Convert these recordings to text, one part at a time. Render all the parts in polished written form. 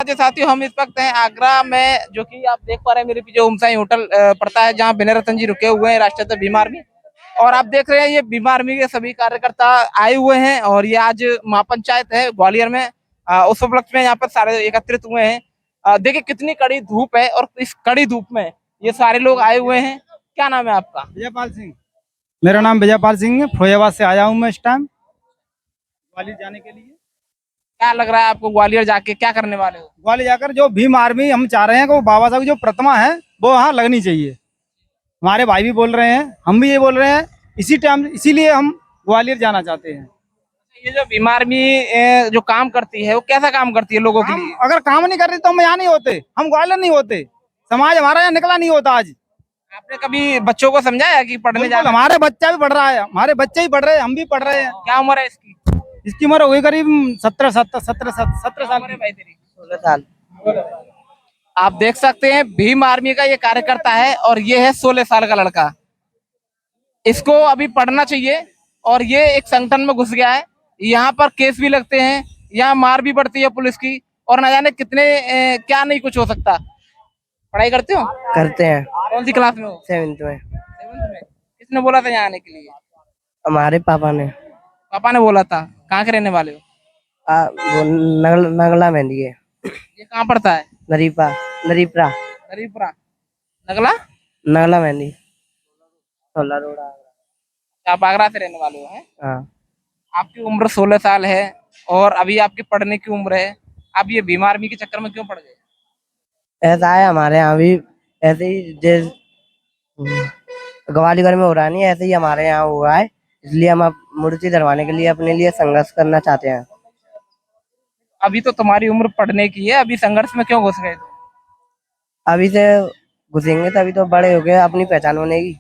जी साथियों, हम इस वक्त हैं आगरा में, जो कि आप देख पा रहे हैं मेरे पीछे ओमसाई होटल पड़ता है, जहां विनय रतन जी रुके हुए हैं, राष्ट्रीय भीम आर्मी। और आप देख रहे हैं ये भीम आर्मी के सभी कार्यकर्ता आए हुए हैं और ये आज महापंचायत है ग्वालियर में, उस उपलक्ष्य में यहाँ पर सारे एकत्रित हुए हैं। देखिए कितनी कड़ी धूप है और इस कड़ी धूप में ये सारे लोग आए हुए हैं। क्या नाम है आपका? विजयपाल सिंह। मेरा नाम विजयपाल सिंह है। फरोजाबाद से आया हूँ मैं इस टाइम ग्वालियर जाने के लिए। क्या लग रहा है आपको, ग्वालियर जाके क्या करने वाले हो? ग्वालियर जाकर जो भीम आर्मी हम चाह रहे हैं कि वो बाबा साहब की जो प्रतिमा है वो वहाँ लगनी चाहिए। हमारे भाई भी बोल रहे हैं, हम भी ये बोल रहे हैं, इसी टाइम इसीलिए हम ग्वालियर जाना चाहते हैं। ये जो भीम आर्मी जो काम करती है वो कैसा काम करती है लोगों के लिए? अगर काम नहीं कर रही तो हम यहाँ नहीं होते, हम ग्वालियर नहीं होते, समाज हमारा यहाँ निकला नहीं होता। आज आपने कभी बच्चों को समझाया कि पढ़ने बिल्कुल, जाना? हमारे बच्चा भी पढ़ रहा है, हमारे बच्चे ही पढ़ रहे हैं, हम भी पढ़ रहे हैं। क्या उम्र है इसकी? इसकी उम्र हो गई करीब 17 साल की। भाई तेरी 16 साल। आप देख सकते हैं भीम आर्मी का ये कार्यकर्ता है और ये है 16 साल का लड़का। इसको अभी पढ़ना चाहिए और ये एक संगठन में घुस गया है। यहाँ पर केस भी लगते हैं, यहाँ मार भी पड़ती है पुलिस की, और न जाने कितने क्या नहीं कुछ हो सकता। पढ़ाई करते हो? करते हैं। कौन सी क्लास में हो? 7th में। 7th में। किसने बोला था यहाँ आने के लिए? हमारे पापा ने। पापा ने बोला था। कहाँ के रहने वाले हो? वो नगला में दिए। ये कहाँ पड़ता है? नरीपा नरीपरा हरीपुरा। नगला? नगला मेहंदी 16 रोड। आप आगरा से रहने वाले हो हैं? हाँ। आपकी उम्र 16 साल है और अभी आपकी पढ़ने की उम्र है। आप ये भीम आर्मी के चक्कर में क्यों पड़ गए? ऐसा है हमारे यहाँ भी, ऐसे ही ग्वालियर में हो रहा नहीं, ऐसे ही हमारे यहाँ हुआ है, इसलिए हम अब मूर्ति धरवाने के लिए अपने लिए संघर्ष करना चाहते हैं। अभी तो तुम्हारी उम्र पढ़ने की है, अभी संघर्ष में क्यों घुस गए? अभी से घुसेंगे तभी तो बड़े हो गए, अपनी पहचान बनेगी।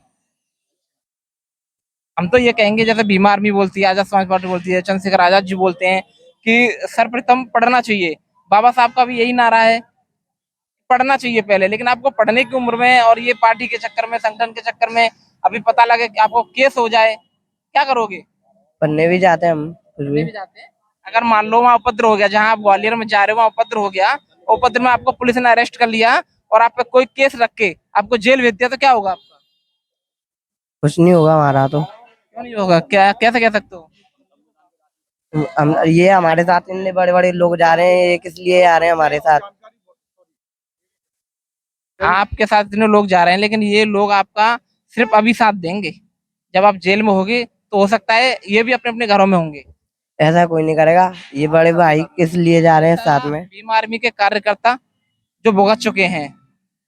हम तो ये कहेंगे, जैसे भीम आर्मी बोलती है, आजाद समाज पार्टी बोलती है, चंद्रशेखर आजाद जी बोलते हैं कि सर्वप्रथम पढ़ना चाहिए। बाबा साहब का भी यही नारा है, पढ़ना चाहिए पहले। लेकिन आपको पढ़ने की उम्र में और ये पार्टी के चक्कर में, संगठन के चक्कर में अभी पता लगे कि आपको केस हो जाए, क्या करोगे? पढ़ने भी जाते हैं हम कुछ भी। भी जाते हैं। अगर मान लो वहाँ उपद्र हो गया, जहाँ आप ग्वालियर में जा रहे हो वहाँ उपद्र हो गया, उपद्र में आपको पुलिस ने अरेस्ट कर लिया और आप पे कोई केस रख के आपको जेल भेज दिया, तो क्या होगा आपका? कुछ नहीं होगा हमारा तो। क्यों नहीं होगा? क्या कैसे कह सकते हो? ये हमारे साथ इतने बड़े बड़े लोग जा रहे हैं, ये किस लिए आ रहे हैं हमारे साथ? आपके साथ इतने लोग जा रहे हैं, लेकिन ये लोग आपका सिर्फ अभी साथ देंगे। जब आप जेल में होगे तो हो सकता है ये भी अपने अपने घरों में होंगे। ऐसा कोई नहीं करेगा। ये बड़े भाई किस लिए जा रहे हैं साथ में? भीम आर्मी के कार्यकर्ता जो भुगत चुके हैं,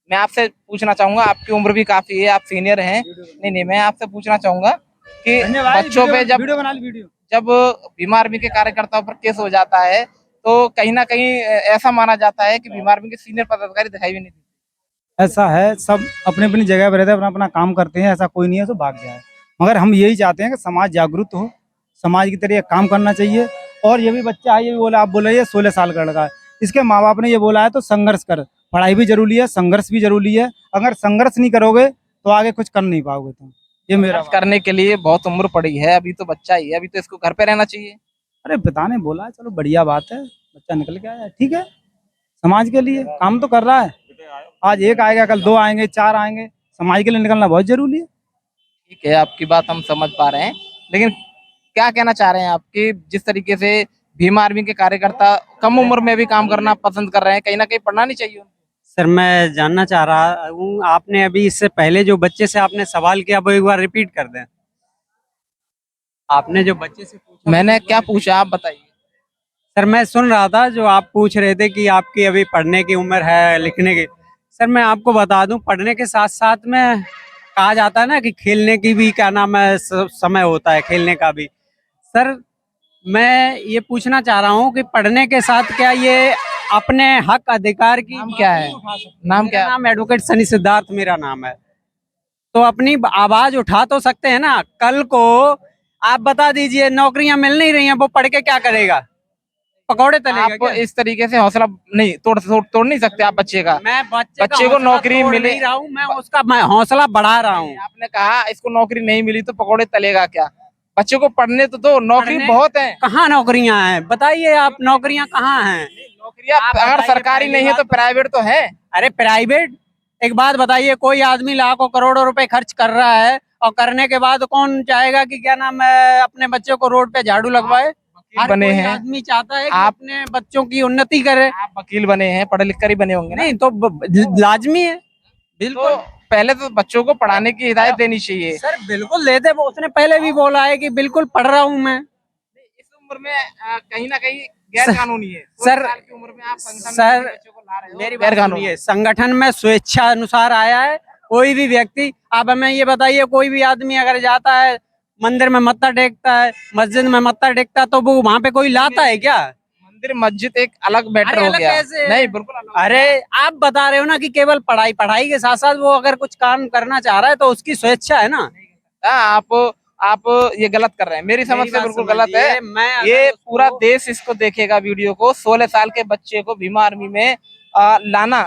मैं आपसे पूछना चाहूंगा, आपकी उम्र भी काफी है, आप सीनियर हैं। नहीं नहीं, मैं आपसे पूछना चाहूंगा कि बच्चों पे जब भीम आर्मी के कार्यकर्ताओं पर केस हो जाता है तो कहीं ना कहीं ऐसा माना जाता है कि भीम आर्मी के सीनियर पदाधिकारी दिखाई भी नहीं देते। ऐसा है, सब अपनी अपनी जगह पर रहते हैं, अपना अपना काम करते हैं, ऐसा कोई नहीं है तो भाग जाए। मगर हम यही चाहते हैं कि समाज जागरूक हो, समाज की तरह काम करना चाहिए। और ये भी बच्चा है, ये भी बोला, आप बोल रहे हैं 16 साल का लड़का है, इसके माँ बाप ने ये बोला है तो संघर्ष कर। पढ़ाई भी जरूरी है, संघर्ष भी जरूरी है। अगर संघर्ष नहीं करोगे तो आगे कुछ कर नहीं पाओगे। तो ये मेरा करने के लिए बहुत उम्र पड़ी है, अभी तो बच्चा ही है, अभी तो इसको घर पे रहना चाहिए। अरे पिता ने बोला है, चलो बढ़िया बात है, बच्चा निकल के आया, ठीक है, समाज के लिए काम तो कर रहा है। आज एक आएगा, कल 2 आएंगे, 4 आएंगे, समाज के लिए निकलना बहुत जरूरी है। ठीक है, आपकी बात हम समझ पा रहे हैं, लेकिन क्या कहना चाह रहे हैं आप कि जिस तरीके से भीम आर्मी के कार्यकर्ता कम उम्र में भी काम करना पसंद कर रहे हैं, कहीं ना कहीं पढ़ना नहीं चाहिए? सर मैं जानना चाह रहा हूँ, आपने अभी इससे पहले जो बच्चे से आपने सवाल किया वो एक बार रिपीट कर दें। आपने जो बच्चे से पूछा, मैंने क्या पूछा आप बताइए। सर मैं सुन रहा था जो आप पूछ रहे थे कि आपकी अभी पढ़ने की उम्र है, लिखने की। सर मैं आपको बता दूं, पढ़ने के साथ साथ में कहा जाता है ना कि खेलने की भी क्या नाम है समय होता है, खेलने का भी। सर मैं ये पूछना चाह रहा हूँ कि पढ़ने के साथ क्या ये अपने हक अधिकार की, नाम क्या है? नाम क्या है? नाम एडवोकेट सनी सिद्धार्थ मेरा नाम है, तो अपनी आवाज उठा तो सकते हैं ना। कल को आप बता दीजिए नौकरियां मिल नहीं रही हैं, वो पढ़ के क्या करेगा? पकौड़े तलेगा आप क्या? इस तरीके से हौसला नहीं तोड़ नहीं सकते आप बच्चे का। मैं बच्चे को हौसला नौकरी तोड़ मिले नहीं रहा हूँ, मैं हौसला बढ़ा रहा हूँ। आपने कहा इसको नौकरी नहीं मिली तो पकौड़े तलेगा क्या? बच्चे को पढ़ने तो दो, नौकरी बहुत है। कहाँ नौकरियां हैं बताइए आप, नौकरियां कहाँ हैं? नौकरियां आप अगर बताइए, सरकारी पहली नहीं है बात तो प्राइवेट तो है। अरे प्राइवेट, एक बात बताइए, कोई आदमी लाखों करोड़ों रुपए खर्च कर रहा है और करने के बाद कौन चाहेगा कि क्या नाम है अपने बच्चों को रोड पे झाड़ू लगवाए? वकील हर बने कोई हैं आदमी चाहता है कि आप, अपने बच्चों की उन्नति करे। आप वकील बने हैं, पढ़े लिख कर ही बने होंगे ना। नहीं तो लाजमी है, तो बिल्कुल। पहले तो बच्चों को पढ़ाने की हिदायत देनी चाहिए। सर बिल्कुल देते, वो उसने पहले भी बोला है कि बिल्कुल पढ़ रहा हूँ मैं। इस उम्र में कहीं ना कहीं गैर सर- कानूनी है। 16 सर- साल की उम्र में आप संगठन में सर, अपने बच्चों को ला रहे हो, मेरी गैर बात कानूनी। सुनिए, संगठन में स्वेच्छा अनुसार आया है कोई भी व्यक्ति। आप हमें ये बताइए, कोई भी आदमी अगर जाता है मंदिर में मत्था टेकता है, मस्जिद में मत्था टेकता है, तो वो वहां पे कोई लाता है क्या? मंदिर मस्जिद एक अलग मैटर अरे हो अलग गया। कैसे? नहीं बिल्कुल अलग। अरे आप बता रहे हो ना कि केवल पढ़ाई, पढ़ाई के साथ साथ वो अगर कुछ काम करना चाह रहा है तो उसकी स्वेच्छा है ना। आप ये गलत कर रहे हैं, मेरी समझ मेरी से बात बिल्कुल गलत है। समझिए, मैं अगर ये उसको- पूरा देश इसको देखेगा वीडियो को। 16 साल के बच्चे को भीमा आर्मी में लाना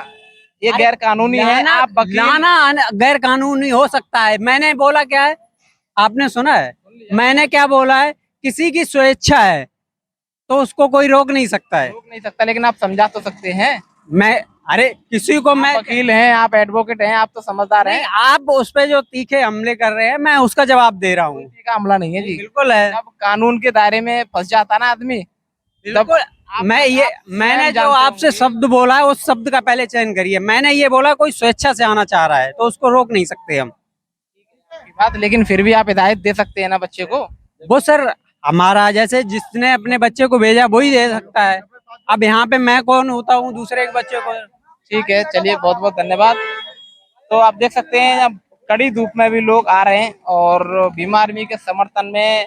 ये अरे गैर कानूनी है। लाना, आप वकील लाना गैर कानूनी हो सकता है। मैंने बोला क्या है, आपने सुना है? मैंने क्या बोला है? किसी की स्वेच्छा है तो उसको कोई रोक नहीं सकता है। रोक नहीं सकता, लेकिन आप समझा तो सकते हैं। मैं, अरे किसी को मैं, आप वकील हैं, आप एडवोकेट हैं, आप तो समझदार नहीं, हैं। आप उस पे जो तीखे हमले कर रहे हैं मैं उसका जवाब दे रहा हूँ। कोई का हमला नहीं है जी। बिल्कुल है, जब कानून के दायरे में फंस जाता ना आदमी, बिल्कुल। मैं ये, मैंने जो आपसे शब्द बोला है उस शब्द का पहले चयन करिए। मैंने ये बोला कोई स्वेच्छा से आना चाह रहा है तो उसको रोक नहीं सकते हम। बात, लेकिन फिर भी आप हिदायत दे सकते हैं ना बच्चे को। वो सर, हमारा जैसे जिसने अपने बच्चे को भेजा वही दे सकता है। अब यहाँ पे मैं कौन होता हूँ दूसरे के बच्चे को? ठीक है, चलिए बहुत बहुत धन्यवाद। तो आप देख सकते हैं अब कड़ी धूप में भी लोग आ रहे हैं और भीमा आर्मी के समर्थन में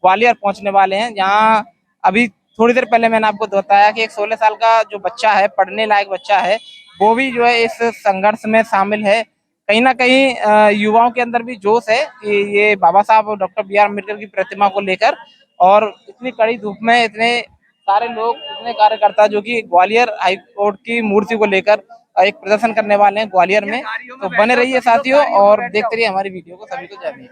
ग्वालियर पहुंचने वाले हैं। जहां अभी थोड़ी देर पहले मैंने आपको बताया कि एक 16 साल का जो बच्चा है, पढ़ने लायक बच्चा है, वो भी जो है इस संघर्ष में शामिल है। कहीं ना कहीं युवाओं के अंदर भी जोश है कि ये बाबा साहब डॉक्टर बी आर अम्बेडकर की प्रतिमा को लेकर, और इतनी कड़ी धूप में इतने सारे लोग, इतने कार्यकर्ता जो कि ग्वालियर हाई कोर्ट की मूर्ति को लेकर एक प्रदर्शन करने वाले हैं ग्वालियर में। तो बने रहिए साथियों और देखते रहिए हमारी वीडियो को। सभी को जय भीम।